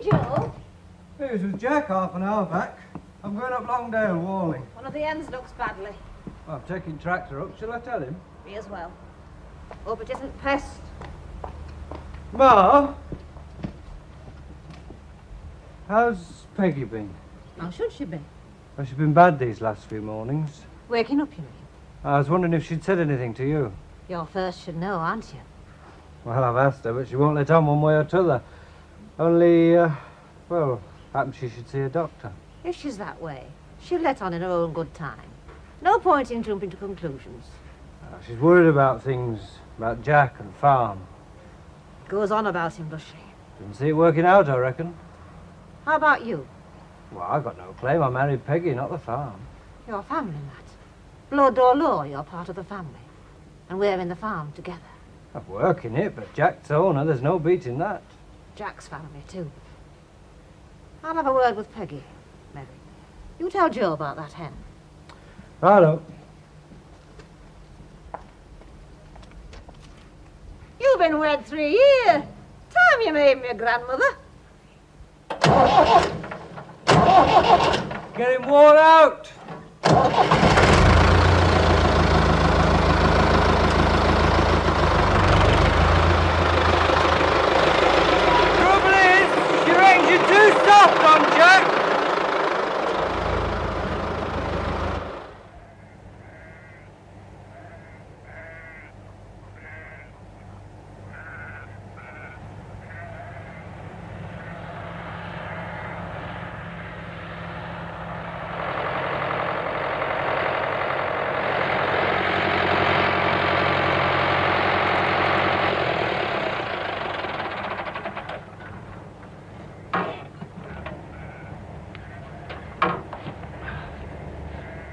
Joe? It was Jack half an hour back. I'm going up Longdale walling. One of the ends looks badly. Well, I'm taking tractor up. Shall I tell him? Me as well. Hope it isn't pest. Ma? How's Peggy been? How should she be? Well, she's been bad these last few mornings. Waking up, you mean? I was wondering if she'd said anything to you. You're first should know, aren't you? Well, I've asked her, but she won't let on one way or t'other. Only, well, perhaps she should see a doctor. If she's that way, she'll let on in her own good time. No point in jumping to conclusions. She's worried about things, about Jack and farm. Goes on about him, does she? Didn't see it working out, I reckon. How about you? Well, I've got no claim. I married Peggy, not the farm. Your family, Matt. Blood or law, you're part of the family. And we're in the farm together. I work in it, but Jack's owner, there's no beating that. Jack's family, too. I'll have a word with Peggy, Mary. You tell Joe about that hen. Righto. You've been wed 3 years. Time you made me a grandmother. Get him worn out! Trouble is, she reckons you're too soft on Jack.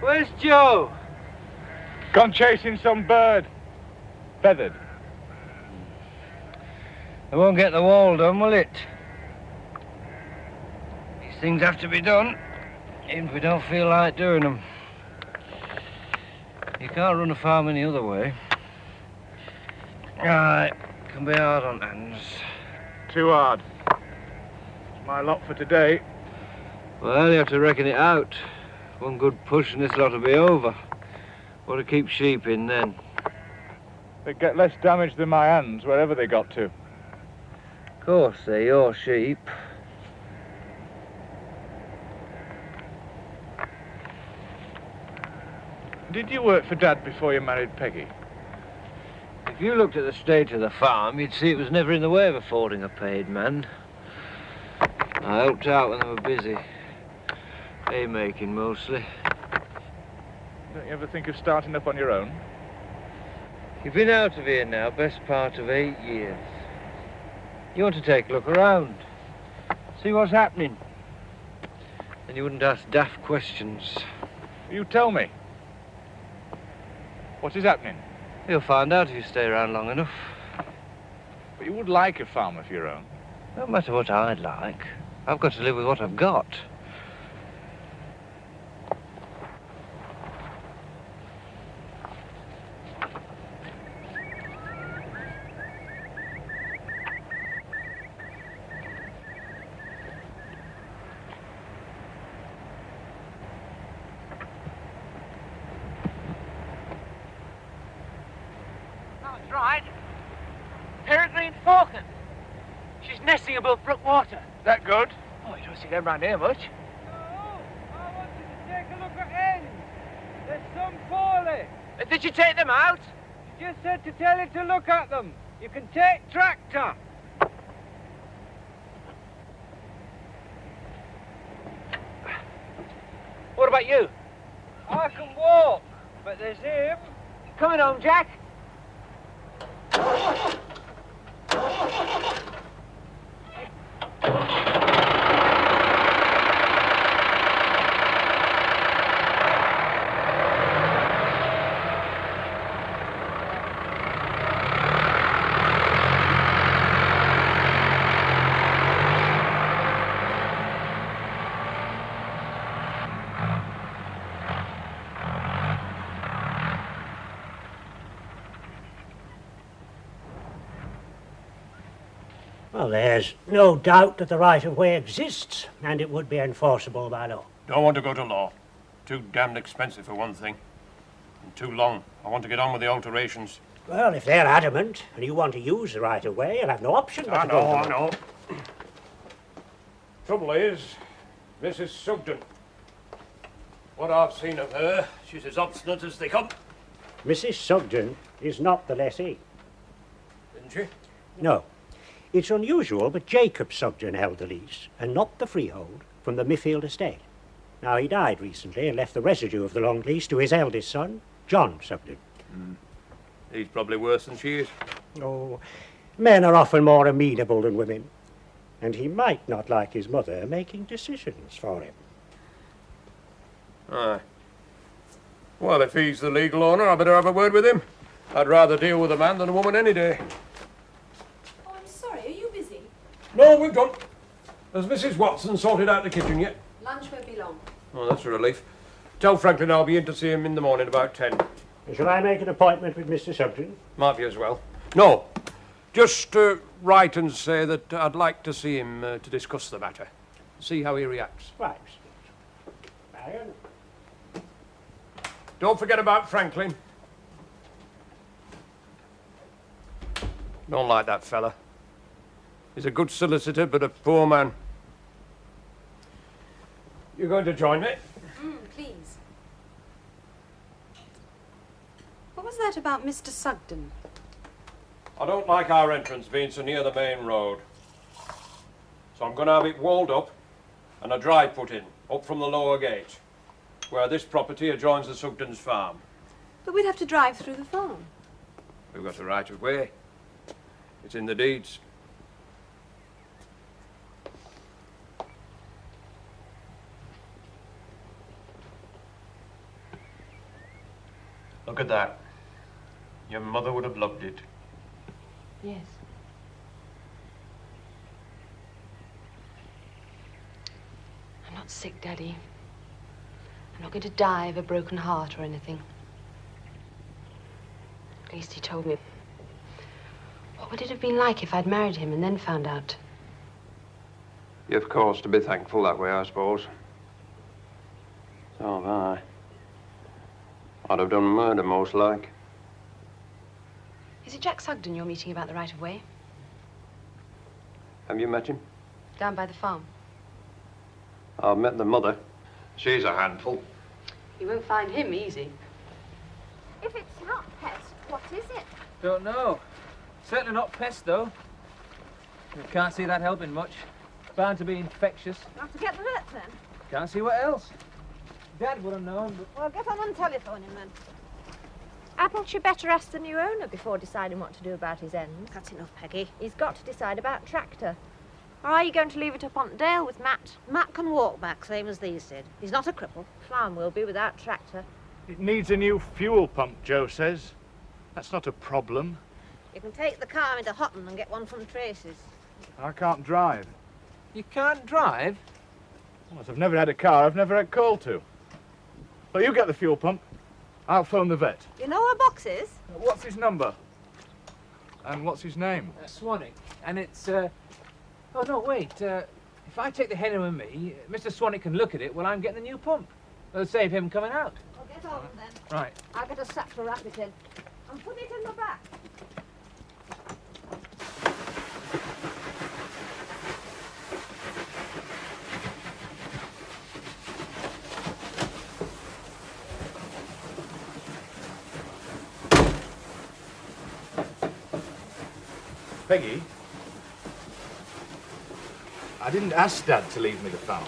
Where's Joe? Gone chasing some bird. Feathered. It won't get the wall done, will it? These things have to be done, even if we don't feel like doing them. You can't run a farm any other way. It can be hard on hands. Too hard. It's my lot for today. Well, you have to reckon it out. One good push and this lot will be over. What to keep sheep in then? They get less damage than my hands, wherever they got to. Of course, they're your sheep. Did you work for Dad before you married Peggy? If you looked at the state of the farm, you'd see it was never in the way of affording a paid man. I helped out when they were busy. Haymaking, mostly. Don't you ever think of starting up on your own? You've been out of here now, best part of 8 years. You want to take a look around, see what's happening. Then you wouldn't ask daft questions. You tell me. What is happening? You'll find out if you stay around long enough. But you would like a farm of your own. No matter what I'd like, I've got to live with what I've got. Above Brookwater. That good? Oh, you don't see them round here much. No, I want you to take a look at hens. There's some poorly. Did you take them out? She just said to tell you to look at them. You can take tractor. What about you? I can walk, but there's him. Coming home, Jack. Well, there's no doubt that the right-of-way exists, and it would be enforceable by law. Don't want to go to law. Too damned expensive for one thing. And too long. I want to get on with the alterations. Well, if they're adamant, and you want to use the right-of-way, you'll have no option but to go to law. I know. Trouble is, Mrs. Sugden. What I've seen of her, she's as obstinate as they come. Mrs. Sugden is not the lessee. Isn't she? No. It's unusual, but Jacob Sugden held the lease, and not the freehold, from the Mayfield estate. Now, he died recently and left the residue of the long lease to his eldest son, John Sugden. He's probably worse than she is. Oh, men are often more amenable than women, and he might not like his mother making decisions for him. Aye. Well, if he's the legal owner, I better have a word with him. I'd rather deal with a man than a woman any day. Oh, I'm sorry, are you busy? No, we've done. Has Mrs. Watson sorted out the kitchen yet? Lunch won't be long. Oh, that's a relief. Tell Franklin I'll be in to see him in the morning about 10. Shall I make an appointment with Mr. Sugden? Might be as well. No, just write and say that I'd like to see him to discuss the matter. See how he reacts. Right. Marian? Don't forget about Franklin. Don't like that fella. He's a good solicitor, but a poor man. You going to join me? Please. What was that about Mr. Sugden? I don't like our entrance being so near the main road. So I'm going to have it walled up and a drive put in, up from the lower gate, where this property adjoins the Sugden's farm. But we'd have to drive through the farm. We've got the right of way. It's in the deeds. Look at that. Your mother would have loved it. Yes. I'm not sick, Daddy. I'm not going to die of a broken heart or anything. At least he told me. What would it have been like if I'd married him and then found out? You've cause to be thankful that way, I suppose. So have I. I'd have done murder, most like. Is it Jack Sugden you're meeting about the right-of-way? Have you met him? Down by the farm. I've met the mother. She's a handful. You won't find him easy. If it's not pest, what is it? Don't know. Certainly not pest, though. Can't see that helping much. Bound to be infectious. Have to get the vet then. Can't see what else. Dad would have known, but... Well, get on and telephone him then. Hadn't you better ask the new owner before deciding what to do about his ends? That's enough, Peggy. He's got to decide about tractor. Or are you going to leave it up on Dale with Matt? Matt can walk back, same as these did. He's not a cripple. Farm will be without tractor. It needs a new fuel pump, Joe says. That's not a problem. You can take the car into Houghton and get one from Tracy's. I can't drive. You can't drive? Well, as I've never had a car, I've never had call to. Well, you get the fuel pump. I'll phone the vet. You know where Box is? What's his number? And what's his name? Swanwick. And it's, Oh, no, wait. If I take the hen with me, Mr. Swanwick can look at it while I'm getting the new pump. It'll save him coming out. Well, get on then. Right. I'll get a sack to wrap it in. And put it in the back. Peggy, I didn't ask Dad to leave me the farm.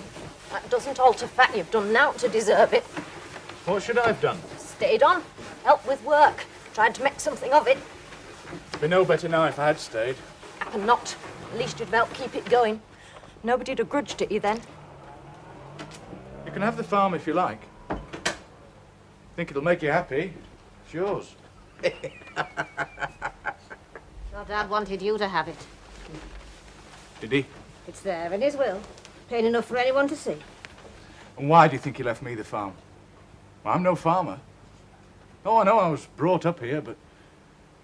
That doesn't alter fact you've done naught to deserve it. What should I have done? Stayed on, helped with work, tried to make something of it. It'd be no better now if I had stayed. Happen not. At least you'd help keep it going. Nobody'd have grudged it you then. You can have the farm if you like. Think it'll make you happy? It's yours. Your Dad wanted you to have it. Did he? It's there in his will. Plain enough for anyone to see. And why do you think he left me the farm? Well, I'm no farmer. Oh, I know I was brought up here, but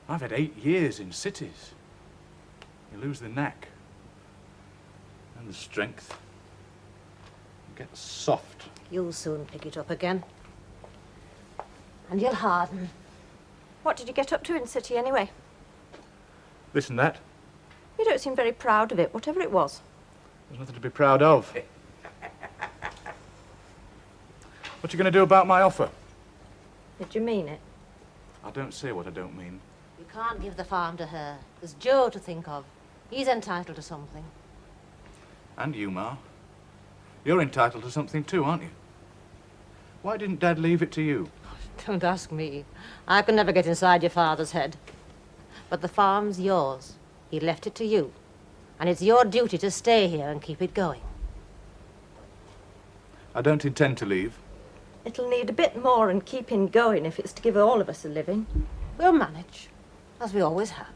I've had 8 years in cities. You lose the knack. And the strength. Get soft. You'll soon pick it up again. And you'll harden. What did you get up to in City, anyway? This and that. You don't seem very proud of it, whatever it was. There's nothing to be proud of. What you going to do about my offer? Did you mean it? I don't say what I don't mean. You can't give the farm to her. There's Joe to think of. He's entitled to something. And you, Ma. You're entitled to something too, aren't you? Why didn't Dad leave it to you? Don't ask me. I could never get inside your father's head. But the farm's yours. He left it to you. And it's your duty to stay here and keep it going. I don't intend to leave. It'll need a bit more and keeping going if it's to give all of us a living. We'll manage, as we always have.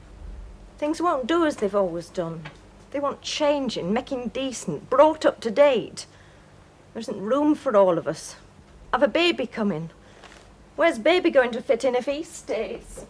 Things won't do as they've always done. They want changing, making decent, brought up to date. There isn't room for all of us. I've a baby coming. Where's baby going to fit in if he stays?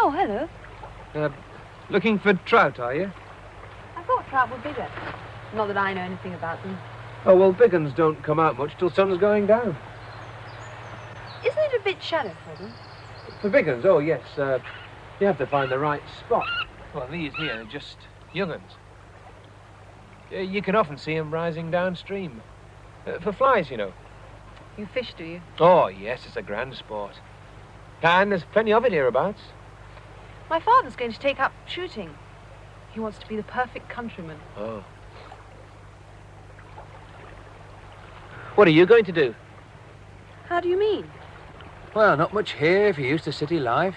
Oh, hello. Looking for trout, are you? I thought trout were bigger. Not that I know anything about them. Oh, well, big uns don't come out much till sun's going down. Isn't it a bit shallow for them? For big uns, oh, yes. You have to find the right spot. Well, these here are just young uns. You can often see them rising downstream. For flies, you know. You fish, do you? Oh, yes, it's a grand sport. And there's plenty of it hereabouts. My father's going to take up shooting. He wants to be the perfect countryman. Oh. What are you going to do? How do you mean? Well, not much here if you're used to city life.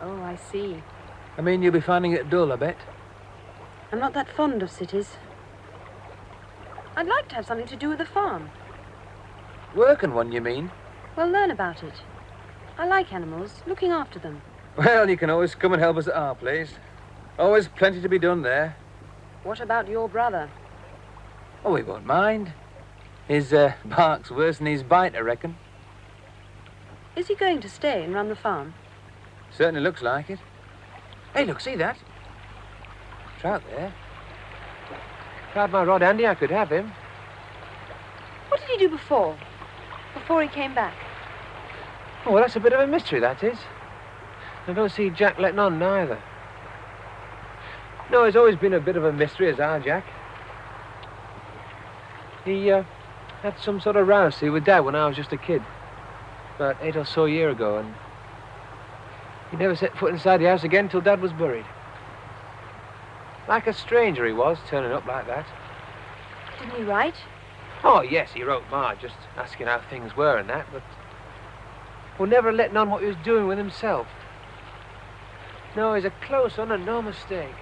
Oh, I see. I mean, you'll be finding it dull, I bet. I'm not that fond of cities. I'd like to have something to do with the farm. Working one, you mean? Well, learn about it. I like animals, looking after them. Well, you can always come and help us at our place. Always plenty to be done there. What about your brother? Oh, he won't mind. His bark's worse than his bite, I reckon. Is he going to stay and run the farm? Certainly looks like it. Hey, look, see that? Trout there. If I had my rod handy, I could have him. What did he do before? Before he came back? Oh, well, that's a bit of a mystery, that is. I don't see Jack letting on, neither. No, he's always been a bit of a mystery, as our Jack. He had some sort of row, see, with Dad when I was just a kid. About 8 or so years ago, and he never set foot inside the house again till Dad was buried. Like a stranger he was, turning up like that. Didn't he write? Oh, yes, he wrote Ma, just asking how things were and that, but... well, never letting on what he was doing with himself. No, he's a close one and no mistake.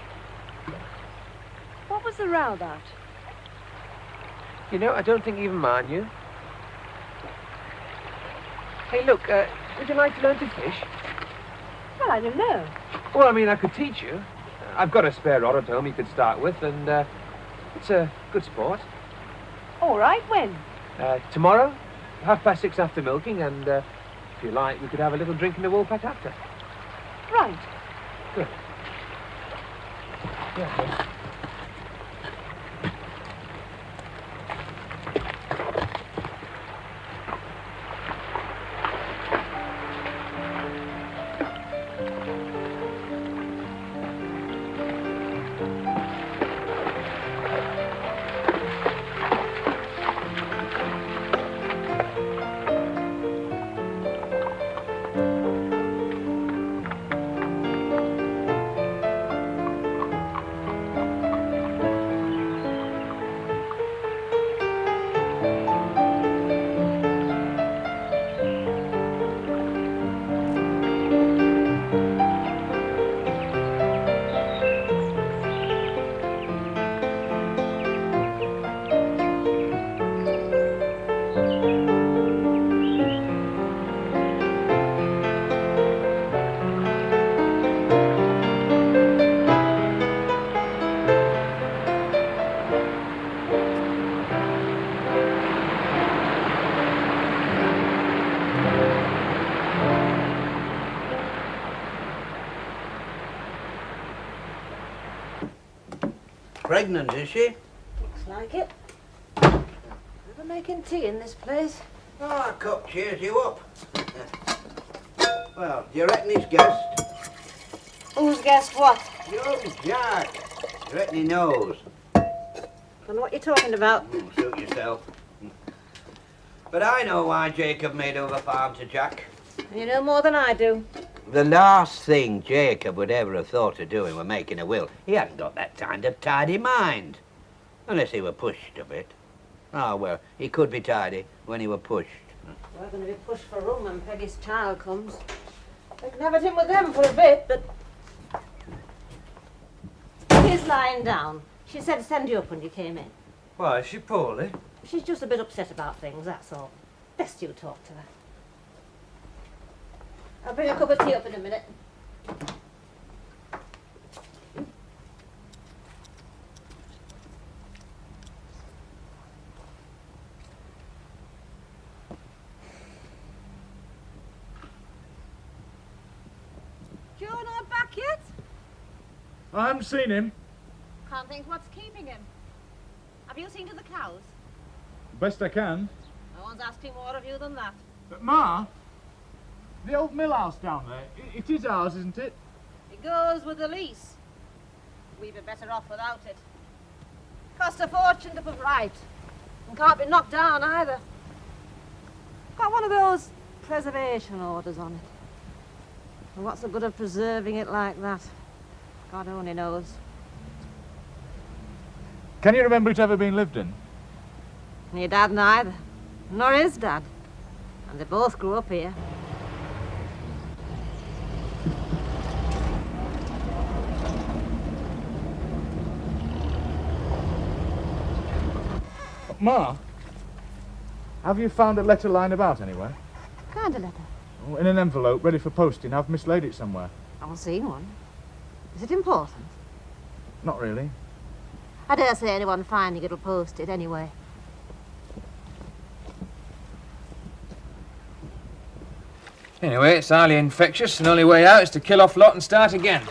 What was the row about? You know, I don't think even Ma knew. Hey, look, would you like to learn to fish? Well, I don't know. Well, I mean, I could teach you. I've got a spare rod at home you could start with, and it's a good sport. All right, when? Tomorrow, 6:30 after milking, and if you like, we could have a little drink in the Woolpack after. Right. Good. Yeah, pregnant, is she? Looks like it. Never making tea in this place. Oh, a cup cheers you up. Well, do you reckon he's guessed? Who's guessed what? Young Jack. Do you reckon he knows? Don't know what you're talking about. Suit yourself. But I know why Jacob made over farm to Jack. You know more than I do. The last thing Jacob would ever have thought of doing was making a will. He hadn't got that kind of tidy mind. Unless he were pushed a bit. Ah, well, he could be tidy when he were pushed. We're going to be pushed for room when Peggy's child comes. We can have it in with them for a bit, but... Peggy's lying down. She said send you up when you came in. Why, is she poorly? She's just a bit upset about things, that's all. Best you talk to her. I'll bring a cup of tea up in a minute. Joe not back yet? I haven't seen him. Can't think what's keeping him. Have you seen to the cows? Best I can. No one's asking more of you than that. But Ma, the old mill house down there, it is ours, isn't it? It goes with the lease. We'd be better off without it. Cost a fortune to put right. And can't be knocked down either. Got one of those preservation orders on it. And what's the good of preserving it like that? God only knows. Can you remember it ever being lived in? And your dad neither. Nor his dad. And they both grew up here. Ma, have you found a letter lying about anywhere? Kind of letter. Oh, in an envelope, ready for posting. I've mislaid it somewhere. I haven't seen one. Is it important? Not really. I dare say anyone finding it'll post it anyway. Anyway, it's highly infectious, and the only way out is to kill off lot and start again.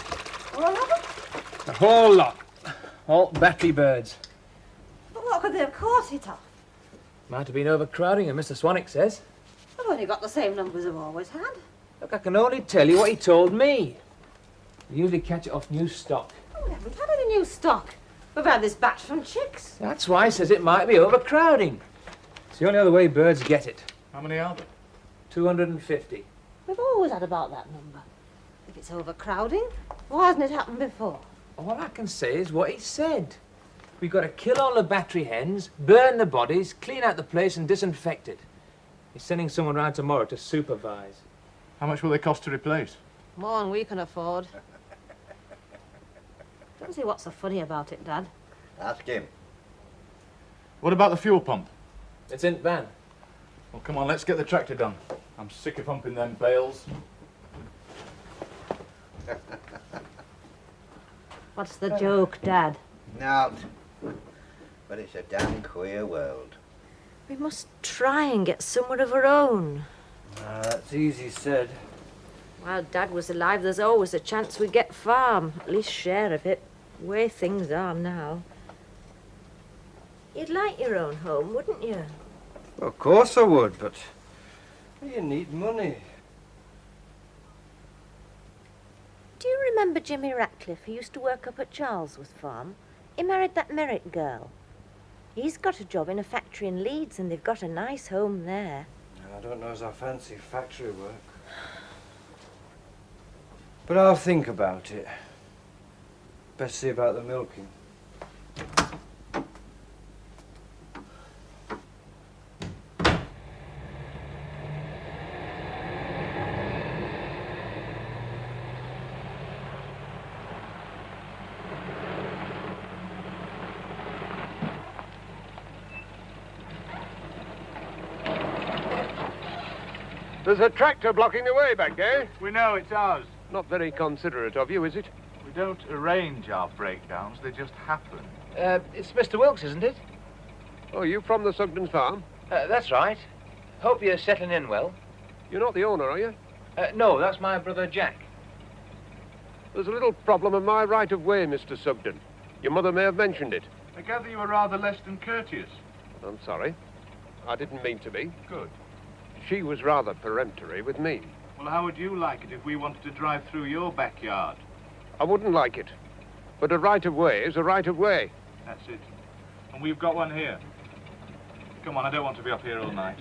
All of them? The whole lot. All battery birds. But what could they have caught it off? Might have been overcrowding, and Mr. Swanwick says. I've only got the same numbers I've always had. Look, I can only tell you what he told me. We usually catch it off new stock. Oh, we haven't had any new stock. We've had this batch from chicks. That's why he says it might be overcrowding. It's the only other way birds get it. How many are there? 250. We've always had about that number. If it's overcrowding, why hasn't it happened before? All I can say is what he said. We've got to kill all the battery hens, burn the bodies, clean out the place and disinfect it. He's sending someone round tomorrow to supervise. How much will they cost to replace? More than we can afford. Don't see what's so funny about it, Dad. Ask him. What about the fuel pump? It's in van. Well, come on, let's get the tractor done. I'm sick of humping them bales. What's the joke, Dad? Not. But it's a damn queer world. We must try and get somewhere of our own. That's easy said. While Dad was alive, there's always a chance we'd get farm, at least share of it, the way things are now. You'd like your own home, wouldn't you? Well, of course I would, but you need money. Do you remember Jimmy Ratcliffe, who used to work up at Charlesworth Farm? He married that Merritt girl. He's got a job in a factory in Leeds, and they've got a nice home there. I don't know as I fancy factory work. But I'll think about it. Best see about the milking. There's a tractor blocking the way back there. We know it's ours. Not very considerate of you, is it? We don't arrange our breakdowns, they just happen. It's Mr. Wilks, isn't it? Oh, you from the Sugden farm? That's right. Hope you're settling in well. You're not the owner, are you? No, that's my brother Jack. There's a little problem of my right of way, Mr. Sugden. Your mother may have mentioned it. I gather you were rather less than courteous. I'm sorry. I didn't mean to be. Good. She was rather peremptory with me. Well, how would you like it if we wanted to drive through your backyard? I wouldn't like it. But a right-of-way is a right-of-way. That's it. And we've got one here. Come on, I don't want to be up here all night.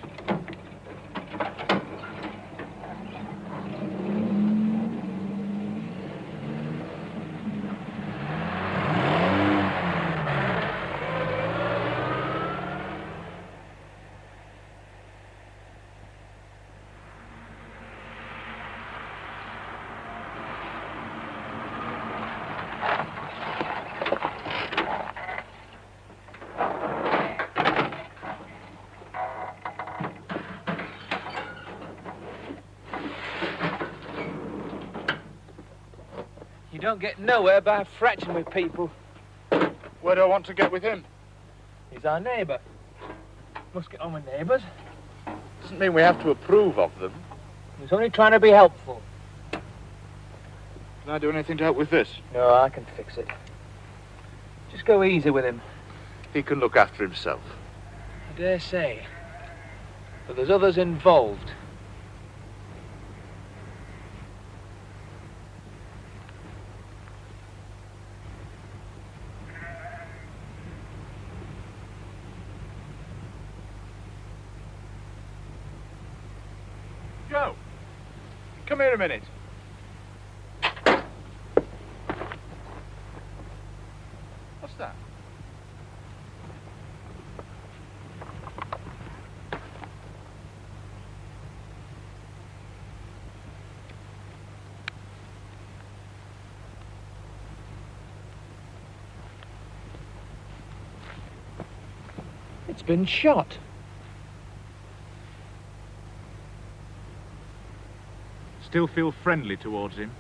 You don't get nowhere by fratching with people. Where do I want to get with him? He's our neighbour. Must get on with neighbours. Doesn't mean we have to approve of them. He's only trying to be helpful. Can I do anything to help with this? No, I can fix it. Just go easy with him. He can look after himself. I dare say. But there's others involved. Joe, come here a minute. What's that? It's been shot. Still feel friendly towards him?